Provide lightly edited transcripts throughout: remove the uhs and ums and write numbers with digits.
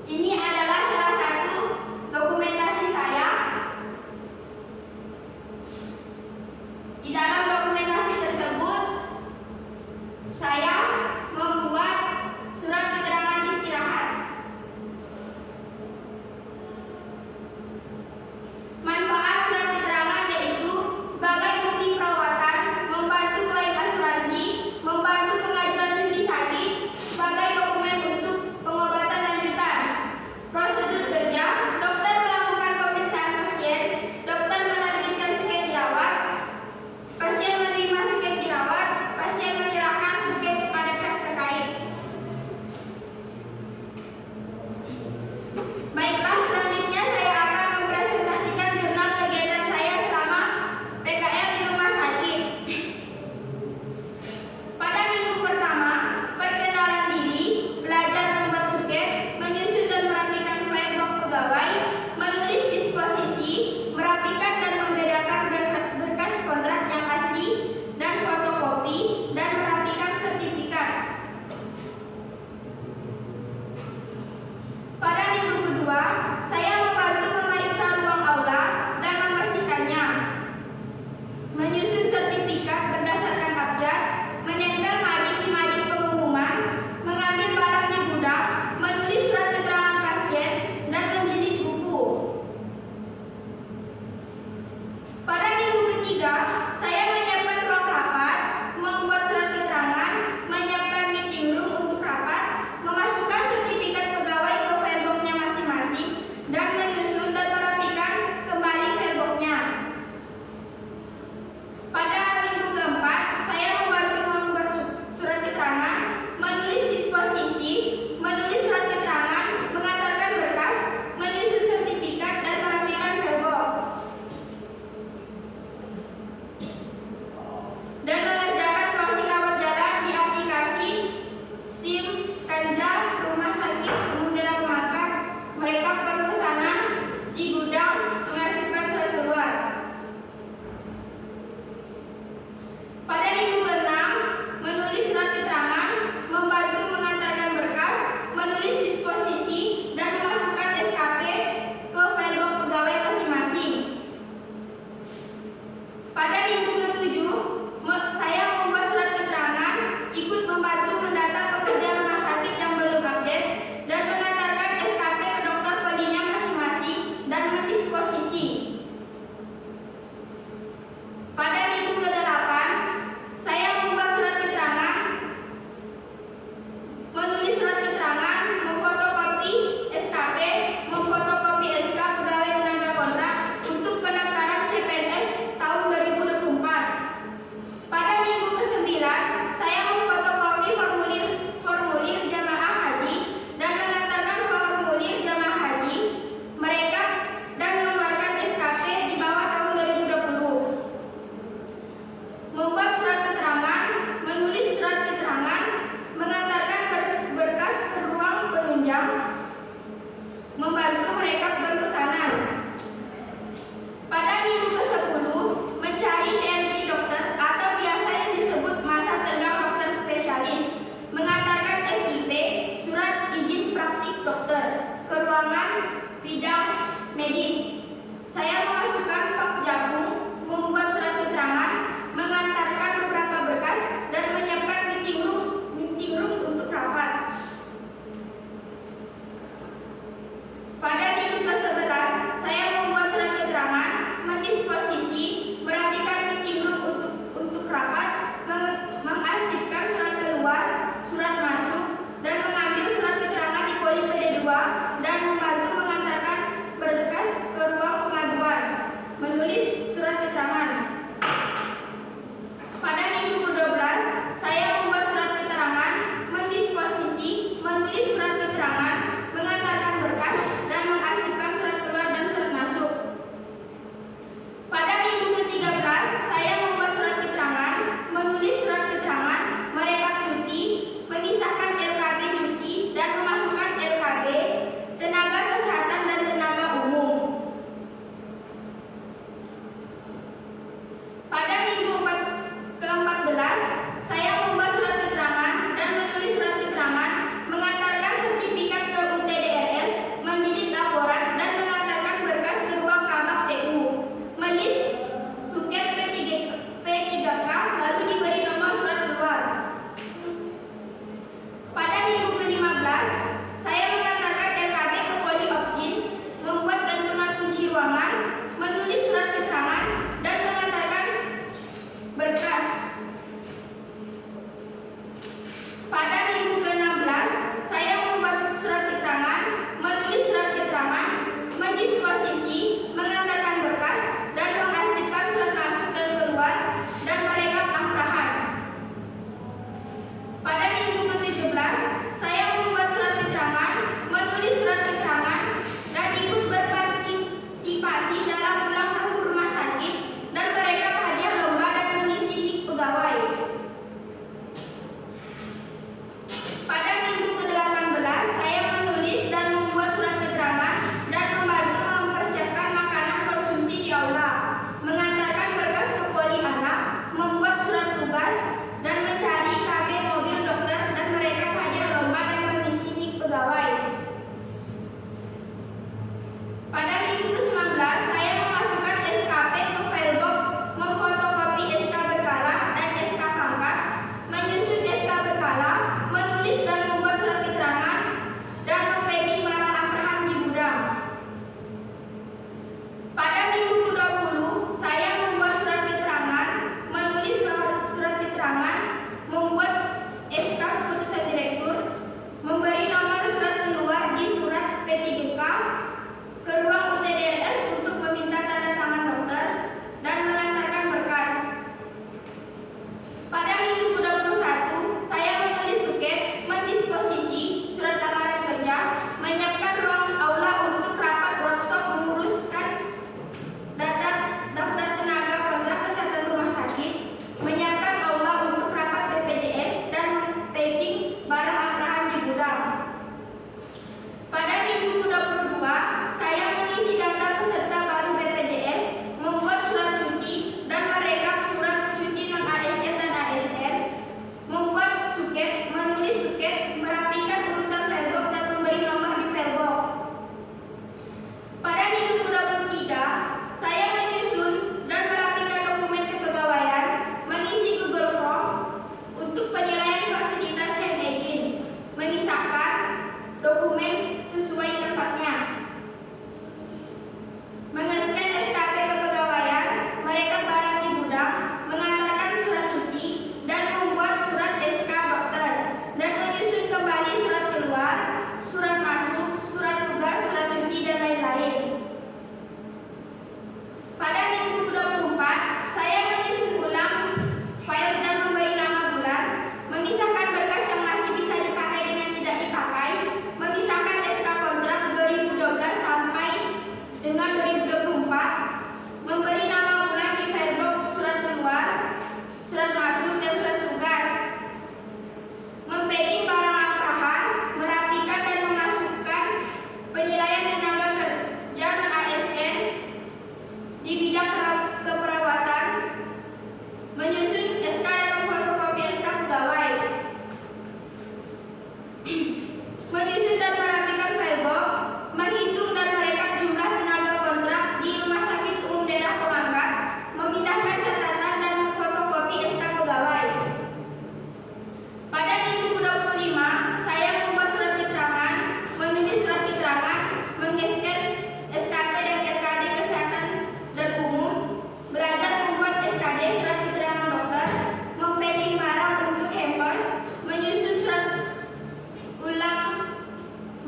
Ini adalah salah satu dokumentasi saya. Di dalam dokumentasi tersebut, saya membuat surat keterangan istirahat. Manfaat surat keterangan yaitu sebagai bukti perawatan, membantu klaim asuransi, membantu pengajuan cuti sakit, sebagai dokumen untuk pengobatan lanjutan. Prosedur kerja: dokter melakukan pemeriksaan pasien, dokter menerbitkan suket dirawat, pasien menerima suket dirawat, pasien menyerahkan suket kepada pihak terkait. Baiklah, selanjutnya saya akan mempresentasikan jurnal kegiatan saya selama PKL di rumah sakit. Pada minggu pertama, perkenalan diri, belajar membuat suket, menyusun dan merapikan filebox pegawai, menulis disposisi, merapikan dan membedakan berkas kontrak yang asli dan fotokopi, dan merapikan sertifikat. Pada minggu kedua, saya membantu memeriksa ruang aula dan membersihkannya, menyusun sertifikat berdasarkan abjad, menempel madik di madik pengumuman, mengambil barang di gudang, menulis surat keterangan pasien, dan menjilid buku. Pada minggu ketiga, saya menyiapkan ruang rapat, membuat surat keterangan, menyiapkan meeting room untuk rapat, memasukkan sertifikat pegawai ke fileboxnya masing-masing, dan menyusun dan merapikan kembali fileboxnya. Pada minggu keempat, saya membantu membuat surat keterangan, menulis disposisi, menulis surat keterangan, mengantarkan berkas, menyusun sertifikat, dan merapikan filebox, dan mengerjakan closing rawat jalan di aplikasi SIM Kanja Rumah Sakit Umum Dalam Makan, merekap pemesanan di gudang, mengarsipkan surat keluar. Pada minggu ke-6, menulis surat keterangan, membantu mengantarkan berkas, menulis disposisi, dan memasukkan SKP ke filebox pegawai masing-masing. Pada minggu ke-7, saya membuat surat keterangan, ikut membantu mendata pekerja rumah sakit yang belum update, dan mengantarkan SKP ke dokter prodinya masing-masing, dan mendisposisi. Pada minggu ke-8, saya membuat surat keterangan, menulis surat keterangan, memfotokopi SKP, memfotokopi SK pegawai tenaga kontrak untuk pendaftaran CPNS tahun 2024. Pada minggu ke-9, saya memfotokopi formulir jamaah haji dan mengantarkan formulir jamaah haji, merekap dan mengeluarkan SKP di bawah tahun 2020. Membuat surat keterangan, menulis surat keterangan, mengantarkan berkas ke ruang penunjang, membantu merekap berpesanan. Pada minggu ke-10, mencari TMI dokter atau biasa yang disebut masa tegang dokter spesialis, mengantarkan SIP, surat izin praktik dokter, ke ruangan bidang medis. Saya memasukkan pak jagung, membuat surat keterangan, mengantarkan beberapa berkas, dan menyiapkan meeting room untuk rapat. Pada minggu ke-11, saya membuat surat keterangan, mendisposisi, merapikan meeting room untuk rapat, mengarsipkan surat keluar, surat masuk, dan mengambil surat keterangan di poli PD2, dan membantu mengantarkan berkas ke ruang pengaduan, menulis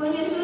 menyusul